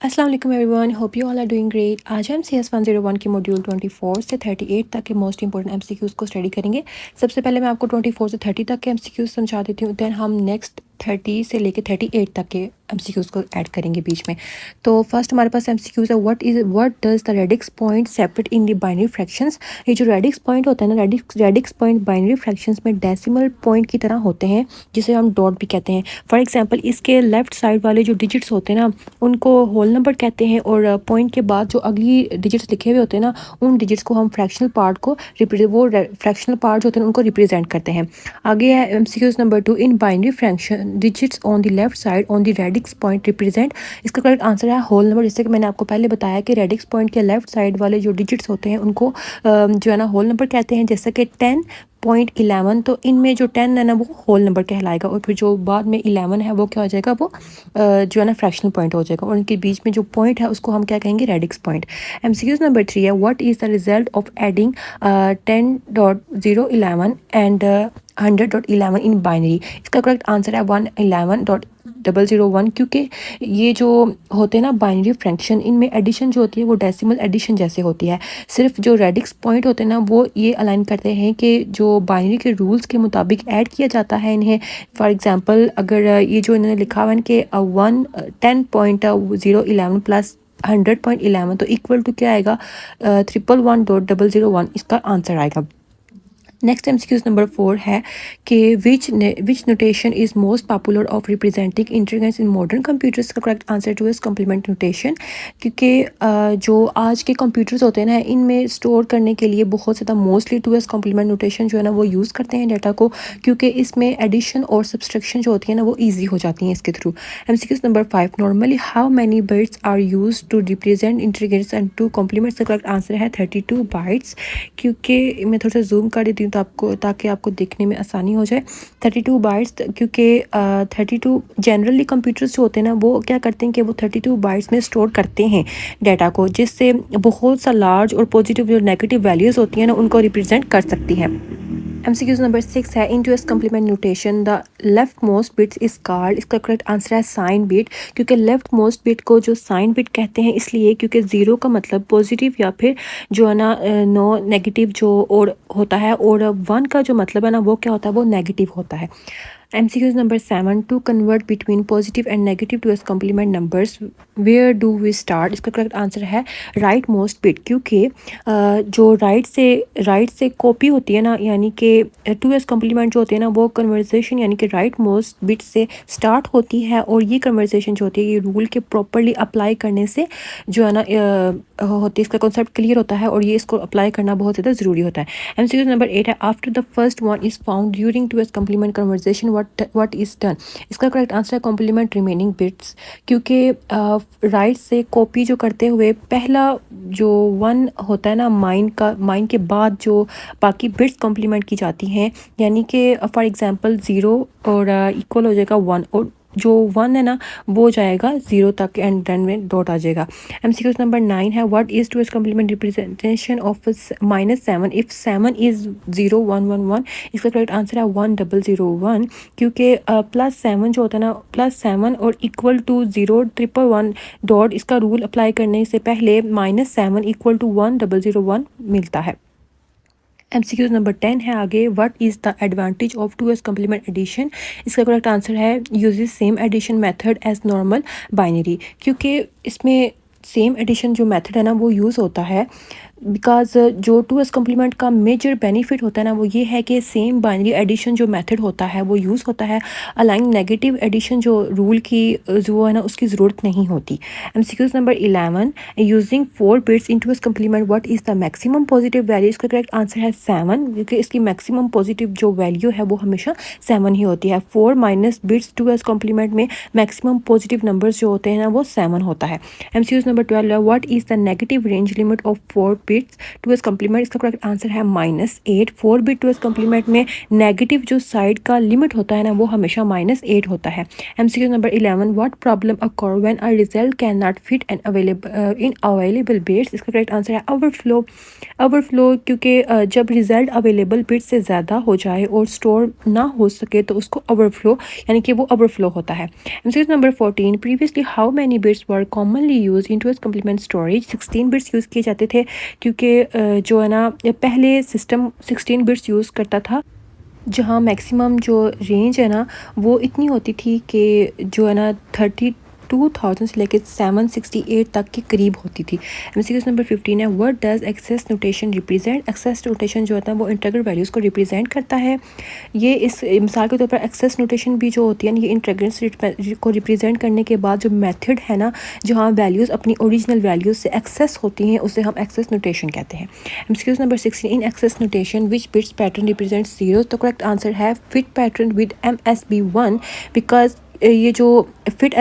अस्सलाम वालेकुम everyone, hope you all are doing great. आज हम CS 101 की मॉड्यूल 24 से 38 तक के मोस्ट इंपॉर्टेंट MCQs को स्टडी करेंगे। सबसे पहले मैं आपको 24 से 30 तक के MCQs समझा देती हूँ, दैन हम नेक्स्ट 30 से लेके 38 तक के MCQs को ऐड करेंगे बीच में। तो फर्स्ट हमारे पास MCQs है, what does the radix point separate in the binary fractions. ये जो रेडिक्स पॉइंट होता है ना, रेडिक्स पॉइंट बाइनरी फ्रैक्शंस में डेसिमल पॉइंट की तरह होते हैं, जिसे हम डॉट भी कहते हैं। फॉर एग्जांपल, इसके लेफ्ट साइड वाले जो डिजिट्स होते हैं ना, उनको होल नंबर कहते हैं, और पॉइंट के बाद जो अगली डिजिट्स लिखे हुए होते हैं ना, उन डिजिट्स को हम फ्रैक्शनल पार्ट को फ्रैक्शनल पार्ट जो होते हैं उनको रिप्रेजेंट करते हैं। आगे है MCQs number 2, in binary fraction digits on the left side on the radix point represent. इसका करेक्ट आंसर है होल नंबर। जैसे कि मैंने आपको पहले बताया कि रेडिक्स पॉइंट के लेफ्ट साइड वाले जो डिजिट्स होते हैं उनको जो है ना होल नंबर कहते हैं। जैसे कि 10.11, तो इनमें जो 10 है ना वो होल नंबर कहलाएगा, और फिर जो बाद में 11 है वो क्या हो जाएगा, वो जो है ना फ्रैक्शनल पॉइंट हो जाएगा, और इनके बीच में जो पॉइंट है उसको हम क्या कहेंगे, रेडिक्स पॉइंट। MCQs नंबर 3 है, what is the result of adding 10.011 and 100.11 in binary. इसका करेक्ट आंसर है 111.001, क्योंकि ये जो होते हैं ना बाइनरी फ्रैक्शन, इनमें एडिशन जो होती है वो डेसिमल एडिशन जैसे होती है। सिर्फ जो रेडिक्स पॉइंट होते हैं ना वो ये अलाइन करते हैं कि जो बाइनरी के रूल्स के मुताबिक ऐड किया जाता है इन्हें। फॉर एग्जांपल, अगर ये जो इन्होंने लिखा हुआ है कि 10.011 प्लस 100.11, तो इक्वल टू क्या आएगा, 111.001 इसका आंसर आएगा। नेक्स्ट MCQs नंबर 4 है कि which notation is most popular of representing integers in modern computers. का correct answer two is complement notation, क्योंकि जो आज के कंप्यूटर्स होते हैं ना, इनमें स्टोर करने के लिए बहुत ज़्यादा मोस्टली 2s कॉम्प्लीमेंट नोटेशन जो है ना वो यूज़ करते हैं डाटा को, क्योंकि इसमें एडिशन और सब्सट्रैक्शन जो होती है ना वो ईजी हो जाती हैं इसके थ्रू। MCQs number 5, normally how many bits are use to represent integers and two complements. का करेक्ट आंसर है 32 बाइट्स, क्योंकि मैं थोड़ा सा जूम कर देती हूँ तो आपको, ताकि आपको देखने में आसानी हो जाए। 32 बाइट्स, क्योंकि 32 जनरली कंप्यूटर्स जो होते हैं ना वो क्या करते हैं कि वो 32 बाइट्स में स्टोर करते हैं डाटा को, जिससे बहुत सा लार्ज और पॉजिटिव जो नेगेटिव वैल्यूज़ होती हैं ना उनको रिप्रेजेंट कर सकती है। MCQs नंबर 6 है, in 2s complement notation the left most bits is called. इसका करेक्ट आंसर है साइन बिट, क्योंकि लेफ्ट मोस्ट बिट को जो साइन बिट कहते हैं इसलिए क्योंकि 0 का मतलब पॉजिटिव या फिर जो है ना नो नेगेटिव जो और होता है, और 1 का जो मतलब है ना वो क्या होता है, वो नेगेटिव होता है। MCQs number 7, to convert between positive and negative 2s complement numbers, where do we start. इसका करेक्ट आंसर है राइट मोस्ट बिट, क्योंकि जो राइट से कॉपी होती है ना, यानी कि 2s कॉम्प्लीमेंट जो होती है ना वो कन्वर्सेशन यानी कि राइट मोस्ट बिट से स्टार्ट होती है, और ये कन्वर्सेशन जो होती है ये रूल के प्रॉपरली अप्लाई करने से जो है ना होती है, इसका कॉन्सेप्ट क्लियर होता है, और ये इसको अप्लाई करना बहुत ज़्यादा ज़रूरी होता है। MCQs नंबर 8 है, after the first one is found during 2s complement conversation what is done. इसका करेक्ट आंसर है कॉम्प्लीमेंट रिमेनिंग बिट्स, क्योंकि राइट से कॉपी जो करते हुए पहला जो 1 होता है ना माइन के बाद जो बाकी बिट्स कॉम्प्लीमेंट की जाती हैं, यानी कि फॉर एग्जांपल 0 और इक्वल हो जाएगा 1, और जो 1 है ना वो जाएगा 0 तक एंड देन में डॉट आ जाएगा। MCQs नंबर 9 है, what is 2s complement representation of -7 if 7 is 0 1 1 1। इसका करेक्ट आंसर है 1001, क्योंकि +7 जो होता है ना, +7 और इक्वल टू 0 111 डॉट, इसका रूल अप्लाई करने से पहले -7 इक्वल टू 1001 मिलता है। MCQs नंबर 10 है आगे, what is the advantage of 2s complement addition. इसका करेक्ट आंसर है uses same addition method as normal binary, क्योंकि इसमें सेम एडिशन जो मेथड है ना वो यूज़ होता है, बिकॉज जो 2s कॉम्प्लीमेंट का मेजर बेनिफिट होता है ना वो ये है कि सेम बाइनरी एडिशन जो मेथड होता है वो यूज़ होता है, अलाइंग नेगेटिव एडिशन जो रूल की जो है ना उसकी ज़रूरत नहीं होती। MCQs number 11, using 4 bits in 2s complement what is the maximum positive value. इसका करेक्ट आंसर है 7, क्योंकि इसकी मैक्सिमम पॉजिटिव जो वैल्यू है वो हमेशा 7 ही होती है। 4 माइनस बिट्स 2s कॉम्प्लीमेंट में मैक्सिमम पॉजिटिव नंबर्स जो होते हैं ना वो 7 होता है। MCQs number 12, what is the negative range limit of 4 bits bits two's complement, इसका करेक्ट आंसर है -8। 4 बिट टू एस कम्प्लीमेंट में नेगेटिव जो साइड का लिमिट होता है ना वो हमेशा -8 होता है। MCQ number 11, what problem occur when a result can not fit an available in available bits, इसका करेक्ट आंसर है ओवरफ्लो। ओवरफ्लो क्योंकि जब रिजल्ट अवेलेबल बिट्स से ज़्यादा हो जाए और स्टोर ना हो सके तो उसको ओवरफ्लो यानी कि वो ओवरफ्लो होता है। MCQ number 14, previously how many bits were commonly use in two's complement storage, 16 bits use किए जाते थे क्योंकि जो है ना पहले सिस्टम 16 बिट्स यूज़ करता था, जहाँ मैक्सिमम जो रेंज है ना वो इतनी होती थी कि जो है ना 32,000 से लेकर 768 तक के करीब होती थी। MCQ नंबर 15 है, what does excess notation represent, excess notation जो होता है वो इंटीग्रल वैल्यूज़ को रिप्रेजेंट करता है। ये इस मिसाल के तौर पर एक्सेस नोटेशन भी जो होती है ना ये इंटीग्रल्स को रिप्रेजेंट करने के बाद जो मेथड है ना जहाँ वैल्यूज़ अपनी ओरिजिनल वैल्यूज़ से एक्सेस होती हैं उसे हम एक्सेस नोटेशन कहते हैं। MCQ number 16, in excess notation which bits pattern represent zero, तो करेक्ट आंसर है fit pattern with MSB1 because ये जो फिट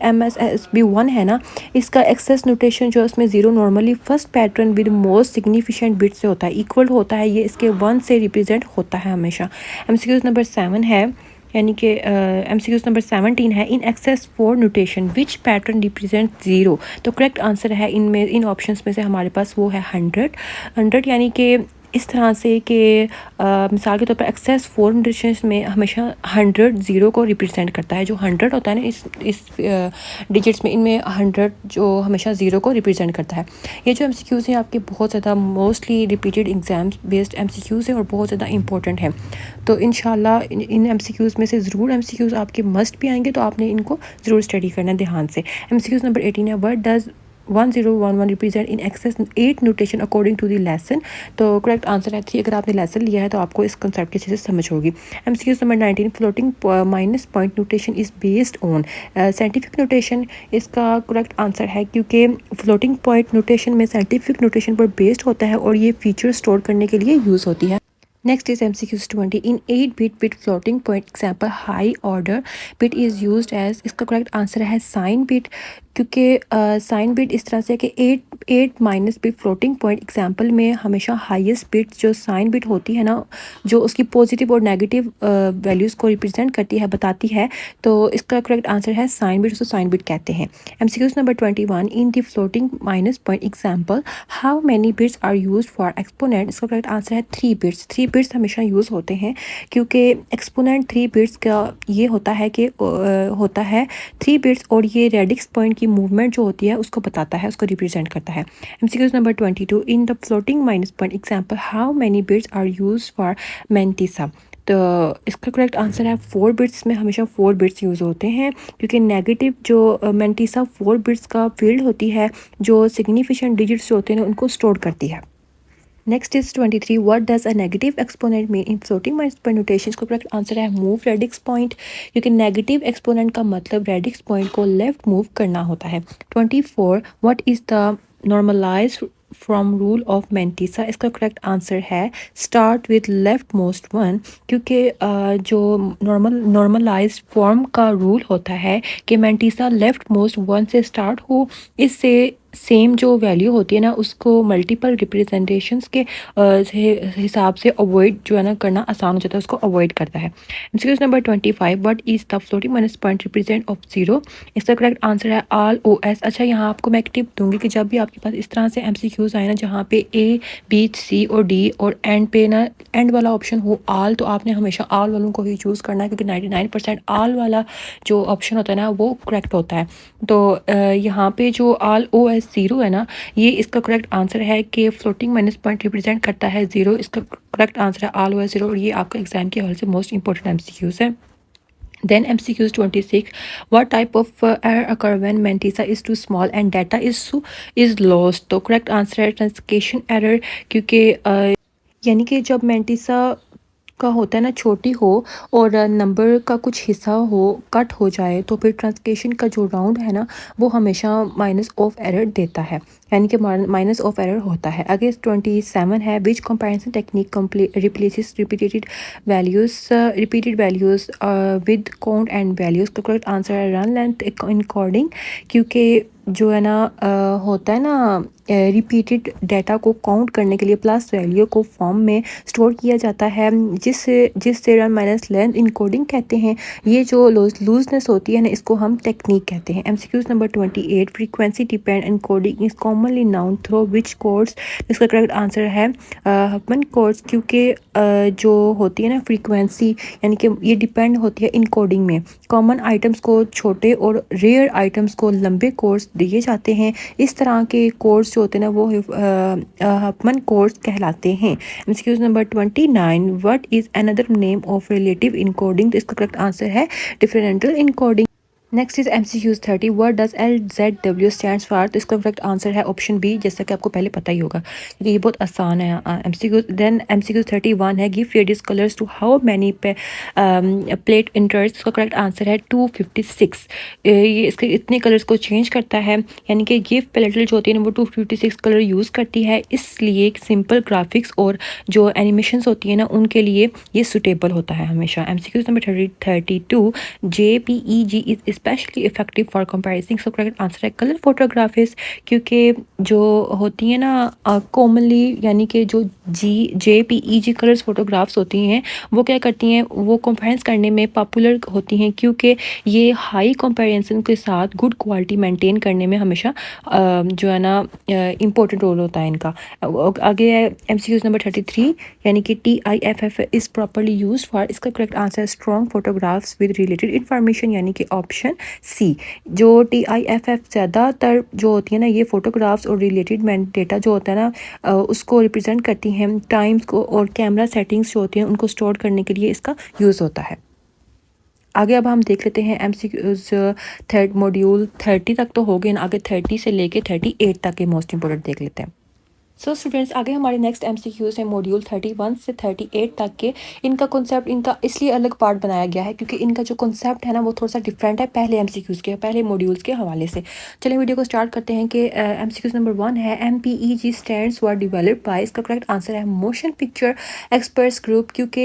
MSB1 है ना इसका एक्सेस नोटेशन जो उसमें zero normally first pattern with most significant bit से होता है, इक्वल होता है, ये इसके 1 से रिप्रेजेंट होता है हमेशा। MCQ नंबर 7 है यानी कि MCQ नंबर 17 है, in excess 4 notation which pattern represent zero, तो करेक्ट आंसर है इनमें इन ऑप्शंस में से हमारे पास वो है 100 यानी कि इस तरह से कि मिसाल के तौर पर एक्सेस 4 नोटेशन में हमेशा 100 ज़ीरो को रिप्रेजेंट करता है, जो 100 होता है ना इस डिजिट्स में इनमें 100 जो हमेशा ज़ीरो को रिप्रेजेंट करता है। ये जो MCQs हैं आपके बहुत ज़्यादा mostly repeated exams based MCQs हैं और बहुत ज़्यादा इंपॉर्टेंट हैं, तो इंशाल्लाह इन MCQs में से ज़रूर MCQs आपके मस्ट भी आएंगे, तो आपने इनको ज़रूर स्टडी करना ध्यान से। MCQ नंबर 18 है, what does 1011 represent in excess 8 notation according to the lesson, तो करेक्ट आंसर है 3। अगर आपने लेसन लिया है तो आपको इस कंसेप्ट की अच्छे से समझ होगी। MCQ number 19, floating minus point notation is based on scientific notation, इसका करेक्ट आंसर है क्योंकि फ्लोटिंग पॉइंट नोटेशन में साइंटिफिक नोटेशन पर बेस्ड होता है और ये फीचर स्टोर करने के लिए यूज़ होती है। Next is MCQ 20, in 8-bit with floating point example high order bit is used as, इसका करेक्ट आंसर है साइन बिट, क्योंकि साइन बिट इस तरह से कि 8 minus bit floating point example में हमेशा हाईएस्ट बिट जो साइन बिट होती है ना जो उसकी पॉजिटिव और नेगेटिव वैल्यूज़ को रिप्रेजेंट करती है बताती है, तो इसका करेक्ट आंसर है साइन बिट, उसको साइन बिट कहते हैं। MCQ number 21, in the floating minus point example how many bits are used for exponent, इसका करेक्ट आंसर है 3 बिट्स। 3 बिट्स हमेशा यूज़ होते हैं क्योंकि एक्सपोनेंट 3 बिट्स का ये होता है कि होता है 3 बिट्स और ये रेडिक्स पॉइंट की मूवमेंट जो होती है उसको बताता है, उसको रिप्रेजेंट करता है। MCQ number 22, in the floating minus point example how many bits are used for mantissa, तो इसका करेक्ट आंसर है 4 बिट्स में हमेशा 4 बिट्स यूज़ होते हैं क्योंकि नेगेटिव जो मेंटिसा 4 बिट्स का फील्ड होती है जो सिग्निफिकेंट डिजिट्स जो होते हैं उनको स्टोर करती है। Next is 23, what does a negative exponent mean in floating minus point notation, इसको करेक्ट आंसर है मूव रेडिक्स पॉइंट, क्योंकि नेगेटिव एक्सपोनेंट का मतलब रेडिक्स पॉइंट को लेफ्ट मूव करना होता है। 24, what is the normalized from rule of mantissa, इसका करेक्ट आंसर है start with left most one, क्योंकि जो नॉर्मलाइज्ड फॉर्म का रूल होता है कि मेंटिसा लेफ्ट मोस्ट वन से स्टार्ट हो, इससे सेम जो वैल्यू होती है ना उसको मल्टीपल रिप्रेजेंटेशंस के हिसाब से अवॉइड जो है ना करना आसान हो जाता है, उसको अवॉइड करता है। MCQ number 25, what is the floating minus point represent of zero, इसका करेक्ट आंसर है ऑल OS। अच्छा यहाँ आपको मैं एक टिप दूंगी कि जब भी आपके पास इस तरह से MCQs आए ना जहाँ पे A B C और D और एंड पे ना एंड वाला ऑप्शन हो ऑल, तो आपने हमेशा ऑल वालों को ही चूज़ करना है क्योंकि 99% ऑल वाला जो ऑप्शन होता है ना वो करेक्ट होता है। तो यहाँ पे जो ऑल OS ज़ीरो है ना ये इसका करेक्ट आंसर है कि फ्लोटिंग माइनस पॉइंट रिप्रेजेंट करता है ज़ीरो, इसका करेक्ट आंसर है ऑल OS ज़ीरो और ये आपका एग्जाम के हवाले से मोस्ट इंपॉर्टेंट MCQs है। Then MCQs 26, what type of error occur when Mantissa is too small and data is lost, तो correct answer है ट्रांसलेशन एरर, क्योंकि यानी कि जब मेंटिसा का होता है ना छोटी हो और नंबर का कुछ हिस्सा हो कट हो जाए तो फिर ट्रांसलेशन का जो राउंड है ना वो हमेशा माइनस ऑफ एरर देता है, यानी कि माइनस ऑफ एरर होता है। अगेंस 27 है, which comparison technique replaces repeated values with count and values, का करेक्ट आंसर है रन लेंथ इनकोडिंग, क्योंकि जो है ना होता है ना रिपीटेड डाटा को काउंट करने के लिए प्लस वैल्यू को फॉर्म में स्टोर किया जाता है, जिससे रन माइनस लेंथ इनकोडिंग कहते हैं। ये जो लूजनेस होती है ना, इसको हम टेक्निक कहते हैं। MCQs number 28, frequency depend encoding is commonly noun through which codes. इसका करेक्ट आंसर है हकमन कोड्स, क्योंकि जो होती है ना फ्रीक्वेंसी, यानी कि ये डिपेंड होती है इनकोडिंग में। कॉमन आइटम्स को छोटे और रेयर आइटम्स को लंबे कोड्स दिए जाते हैं। इस तरह के कोड्स जो होते हैं ना वो हकमन कोड्स कहलाते हैं। MCQs number 29, what is another name of relative encoding. तो इसका करेक्ट आंसर है differential encoding. Next is MCQs 30, what does LZW stands for. तो इसका करेक्ट आंसर है ऑप्शन बी, जैसा कि आपको पहले पता ही होगा क्योंकि ये बहुत आसान है। एमसीक्यू देन एमसीक्यू 31 है, give various colours to how many plate inters. इसका करेक्ट आंसर है 256। ये इसके इतने कलर्स को चेंज करता है, यानी कि गिव पैलेटल जो होती है ना वो 256 कलर यूज़ करती है, इसलिए सिंपल ग्राफिक्स और जो एनिमेशंस होती है ना उनके लिए ये सुटेबल होता है हमेशा। MCQs number 32, JPEG is specially effective for comparison. इसका करेक्ट आंसर है कलर फोटोग्राफिस, क्योंकि जो होती है ना कॉमनली, यानी कि जो JPEG कलर्स फोटोग्राफ्स होती हैं वो क्या करती हैं, वो कंपेरेंस करने में पॉपुलर होती हैं, क्योंकि ये हाई कंपेरिजन के साथ गुड क्वालिटी मेंटेन करने में हमेशा जो है ना इम्पोर्टेंट रोल होता है इनका। आगे है एमसीक्यूज नंबर 33, यानी कि TIFF is properly use for. इसका करेक्ट आंसर है strong photographs with related information, यानी कि ऑप्शन सी। जो TIFF ज़्यादातर जो होती है ना ये फोटोग्राफ्स और रिलेटेड डेटा जो होता है ना उसको रिप्रेजेंट करती हैं। टाइम्स को और कैमरा सेटिंग्स जो होती हैं उनको स्टोर करने के लिए इसका यूज़ होता है। आगे अब हम देख लेते हैं एमसीक्यूज थर्ड मॉड्यूल 30 तक तो हो गए ना, आगे 30 से लेके 38 तक के मोस्ट इंपॉर्टेंट देख लेते हैं। सो स्टूडेंट्स, आगे हमारे नेक्स्ट एमसीक्यूज है मॉड्यूल 31 से 38 तक के। इनका कॉन्सेप्ट, इनका इसलिए अलग पार्ट बनाया गया है क्योंकि इनका जो कॉन्सेप्ट है ना वो थोड़ा सा डिफरेंट है पहले एमसीक्यूज के, पहले मॉड्यूल्स के हवाले से। चलिए वीडियो को स्टार्ट करते हैं कि एमसीक्यूज नंबर 1 है, MPEG stands were developed by. इसका करेक्ट आंसर है मोशन पिक्चर एक्सपर्ट्स ग्रुप, क्योंकि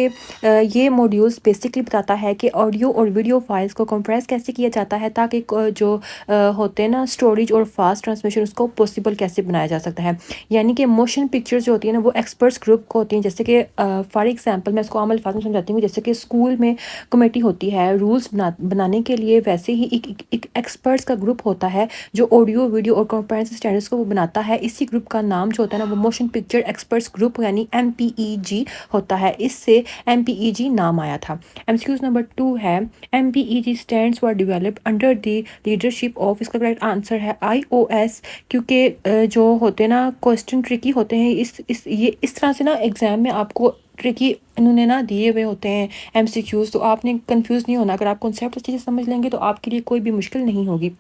ये मॉड्यूल्स बेसिकली बताता है कि ऑडियो और वीडियो फाइल्स को कंप्रेस कैसे किया जाता है, ताकि जो होते हैं ना स्टोरेज और फास्ट ट्रांसमिशन उसको पॉसिबल कैसे बनाया जा सकता है। यानी कि मोशन पिक्चर्स जो होती है ना वो एक्सपर्ट्स ग्रुप को होती हैं, जैसे कि फॉर एग्जांपल मैं इसको आम अल्फाज में समझाती हूँ। जैसे कि स्कूल में कमेटी होती है रूल्स बनाने के लिए, वैसे ही एक एक्सपर्ट्स का ग्रुप होता है जो ऑडियो वीडियो और कंप्रेंसिव स्टैंडर्ड्स को वो बनाता है। इसी ग्रुप का नाम जो होता है ना वो मोशन पिक्चर एक्सपर्ट्स ग्रुप यानी MPEG होता है, इससे MPEG नाम आया था। एमसीक्यूज नंबर 2 है, MPEG stands were developed under the leadership of. इसका करेक्ट आंसर है iOS, क्योंकि जो होते हैं ना क्वेश्चन ट्रिकी होते हैं, इस तरह से ना एग्जाम में आपको ट्रिकी इन्होंने ना दिए हुए होते हैं एमसीक्यूज, तो आपने कंफ्यूज नहीं होना। अगर आप कॉन्सेप्ट अच्छे से समझ लेंगे तो आपके लिए कोई भी मुश्किल नहीं होगी।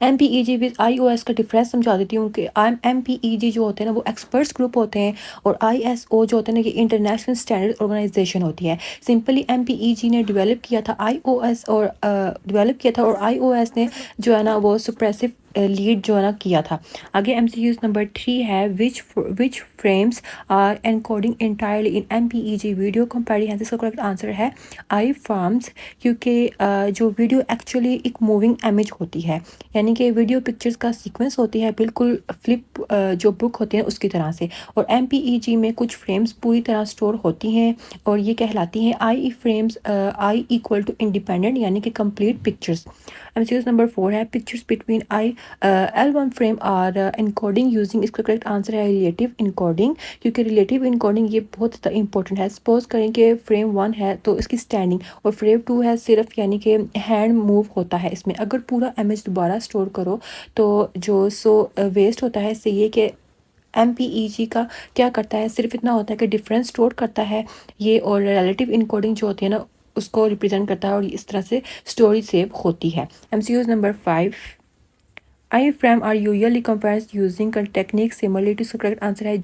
MPEG विद iOS का डिफरेंस समझा देती हूँ कि MPEG जो होते हैं ना वो एक्सपर्ट्स ग्रुप होते हैं, और ISO जो होते हैं ना ये इंटरनेशनल स्टैंडर्ड ऑर्गेनाइजेशन होती है। सिंपली MPEG ने डेवलप किया था iOS ने जो है ना वो सुप्रेसिव लीड जो है ना किया था। आगे एमसीक्यूज नंबर 3 है, which frames are encoding entirely in MPEG video comparison. इसका करेक्ट आंसर है आई फ्रेम्स, क्योंकि जो वीडियो एक्चुअली एक मूविंग इमेज होती है, यानी कि वीडियो पिक्चर्स का सीक्वेंस होती है बिल्कुल फ्लिप जो बुक होती है उसकी तरह से, और MPEG में कुछ फ्रेम्स पूरी तरह स्टोर होती हैं और ये कहलाती हैं I frames, I equal to independent यानी कि कंप्लीट पिक्चर्स। एमसीक्यूज नंबर 4 है, pictures between L1 frame are encoding using. इसका करेक्ट आंसर है रिलेटिव इनकोडिंग, क्योंकि रिलेटिव इनकोडिंग ये बहुत ज़्यादा इंपॉर्टेंट है। सपोज करें कि फ्रेम 1 है तो इसकी स्टैंडिंग, और फ्रेम 2 है सिर्फ यानी कि हैंड मूव होता है इसमें। अगर पूरा इमेज दोबारा स्टोर करो तो जो वेस्ट होता है, इससे ये कि MPEG का क्या करता है, सिर्फ इतना होता है कि डिफरेंस स्टोर करता है ये, और रिलेटिव इनकोडिंग जो होती है ना उसको रिप्रेजेंट करता है, और इस तरह से स्टोरी सेव होती है। MCQs number 5, I frame are usually compared using technique similar to. Correct answer है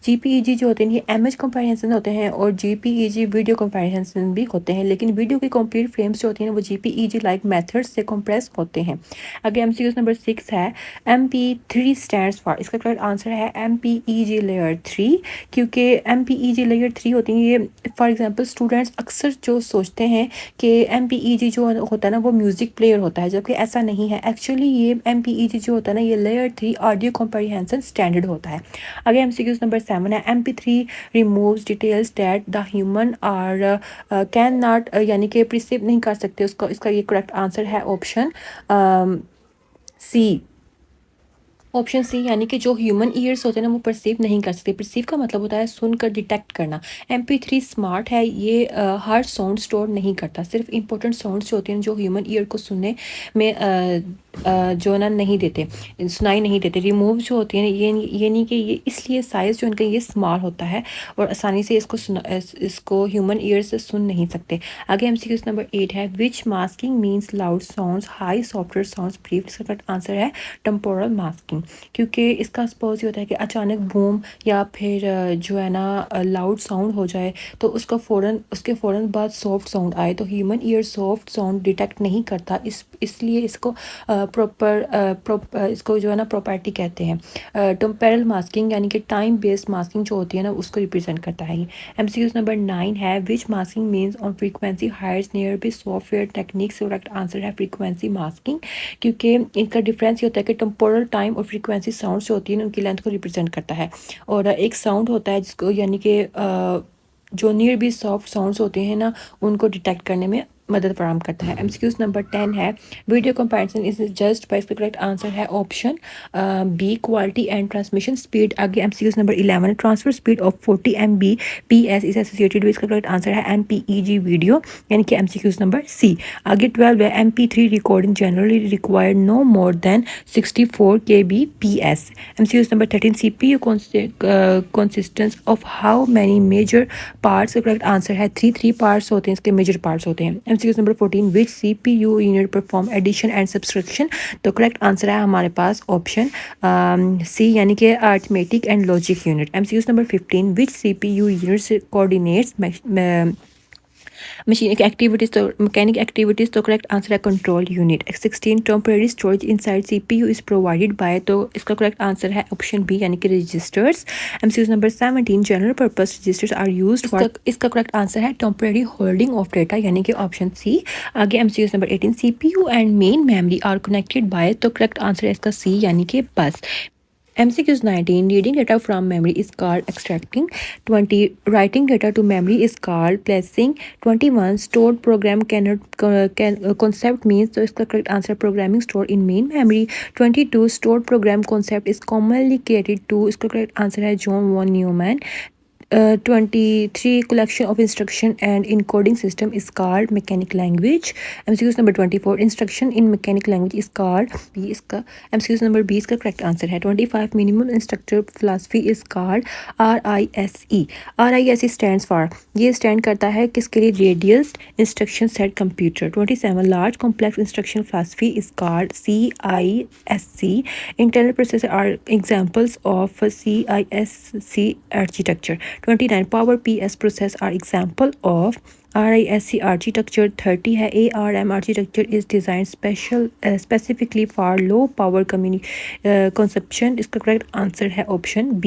GPEG जो होते हैं ये इमेज कंपैरिजन होते हैं, और GPEG वीडियो कंपैरिजन भी होते हैं, लेकिन वीडियो की कंप्लीट फ्रेम्स जो होती हैं वो GPEG लाइक मेथड्स से कंप्रेस होते हैं। आगे MCQs नंबर 6 है, MP3 स्टैंड्स फॉर। इसका करेक्ट आंसर है MPEG लेयर 3, क्योंकि MPEG लेयर 3 होती है ये। फॉर एग्जांपल स्टूडेंट्स अक्सर जो सोचते हैं कि MPEG जो होता है ना वो म्यूज़िक प्लेयर होता है, जबकि ऐसा नहीं है। एक्चुअली ये MPEG जो होता है ना, ये लेयर 3 ऑडियो कॉम्प्रीहेंशन स्टैंडर्ड होता है। आगे MCQs नंबर 7 है, MP3 removes details that the human are can not, यानी कि प्रिसीव नहीं कर सकते उसको। इसका ये करेक्ट आंसर है ऑप्शन सी। ऑप्शन सी, यानी कि जो ह्यूमन ईयर्स होते हैं ना वो परसीव नहीं कर सकते। परसीव का मतलब होता है सुनकर डिटेक्ट करना। MP3 स्मार्ट है, ये हर साउंड स्टोर नहीं करता, सिर्फ इंपॉर्टेंट साउंड्स जो होते हैं जो ह्यूमन ईयर को सुनने में जो ना नहीं देते, सुनाई नहीं देते। रिमूव जो होती है ये नहीं कि ये इसलिए साइज़ जो इनका ये स्मॉल होता है और आसानी से इसको ह्यूमन ईयर से सुन नहीं सकते। आगे MCQ नंबर 8 है, which masking means loud sounds high software sounds brief. इसका करेक्ट आंसर है टेम्पोरल मास्किंग, क्योंकि इसका सपोज ये होता है कि अचानक बूम या फिर जो है ना लाउड साउंड हो जाए तो उसके फ़ौरन बाद सॉफ्ट साउंड आए, तो human ear soft sound detect नहीं करता। इसलिए इसको इसको जो है ना प्रॉपर्टी कहते हैं। टेम्पोरल मास्किंग यानी कि टाइम बेस्ड मास्किंग जो होती है ना उसको रिप्रेजेंट करता है ये। MCQ नंबर 9 है, which masking means on frequency heights near be software techniques. Correct answer है फ्रीक्वेंसी मास्किंग, क्योंकि इनका डिफरेंस ये होता है कि टेम्पोरल टाइम और फ्रीक्वेंसी साउंड्स जो होती है उनकी लेंथ को रिप्रेजेंट करता है। और एक साउंड होता है जिसको यानी कि जो नियर बी सॉफ्ट साउंड्स होते हैं ना उनको डिटेक्ट करने में मदद फराहम करता है। MCQ नंबर 10 है, video comparison is just by. इसका करेक्ट आंसर है option B, quality and transmission speed. आगे MCQ number 11, transfer speed of 40 Mbps is associated with. इसका करेक्ट आंसर है MPEG वीडियो, यानी कि MCQ नंबर सी। आगे 12 है, MP3 recording generally require no more than 64 kbps। MCQ number 13, CPU consistence of how many major parts। का correct answer है 3 parts होते हैं, इसके मेजर पार्ट्स होते हैं। MCQ number 14, which CPU unit perform addition and subtraction. तो correct answer है हमारे पास ऑप्शन सी, यानी कि arithmetic and logic unit. MCQ number 15, which CPU unit coordinates mechanic activities। तो मैकेनिक एक्टिविटीज़। तो करेक्ट आंसर है control unit. 16, temporary storage inside CPU is provided by. तो इसका करेक्ट आंसर है ऑप्शन बी, यानी कि registers. MCQ number 17, general purpose registers are used for. इसका correct answer है टेम्परेरी होल्डिंग ऑफ डेटा, यानी कि ऑप्शन सी। आगे MCQ number 18, CPU and main memory are connected by. तो करेक्ट आंसर है इसका सी, यानी कि बस। MCQ 19, reading data from memory is called extracting। 20, writing data to memory is called placing। 21, stored program concept means। तो इसका correct answer programming stored in main memory। 22, stored program concept is commonly created to। इसका correct answer है John von Neumann। 23, collection of instruction and encoding system is called mechanic language। MCQ number 24, instruction in mechanic language is called B। इसका MCQ number 20 का correct answer है। 25, minimum instructor philosophy is called RISE। RISE stands for, ये stand करता है किसके लिए, reduced instruction set computer। 27, large complex instruction philosophy is called CISC। internal processor are examples of CISC architecture। 29, power PS process are example of RISC architecture। 30 है, ARM architecture is designed specifically for low power consumption। इसका correct answer है option B।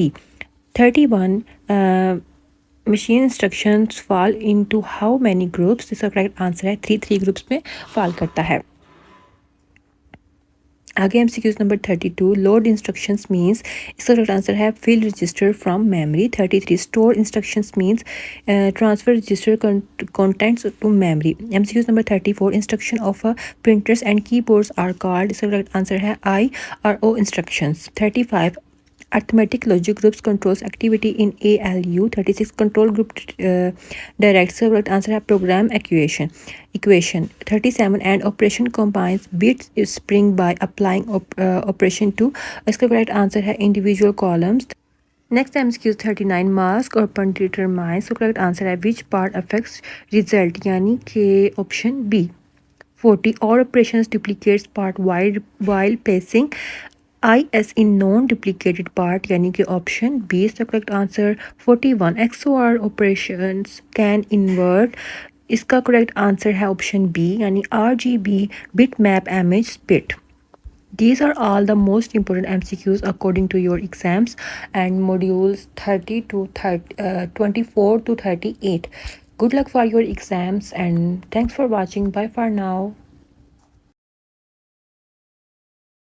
31, machine instructions fall into how many groups। इसका correct answer है 3 groups में fall करता है। आगे MCQ number 32, load instructions means. इसका करेक्ट आंसर है fill register from memory. 33, store instructions means transfer register contents to memory. MCQ number 34, instruction of printers and keyboards are called. इसका correct answer है IRO instructions. 35, arithmetic logic groups controls activity in ALU। 36, control group directs। correct answer है program equation। 37, and operation combines bit string by applying operation to। इसका correct answer है individual columns। Next MCQ 39, mask और पन determine. So correct answer है which part affects result, यानी कि option B. 40, all operations duplicates part while placing IS in non-duplicated part, यानी कि option B is the correct answer। 41, XOR operations can invert। इसका correct answer है option B, यानी RGB bitmap image split। These are all the most important MCQs according to your exams and modules 24 to 38। Good luck for your exams and thanks for watching. Bye for now.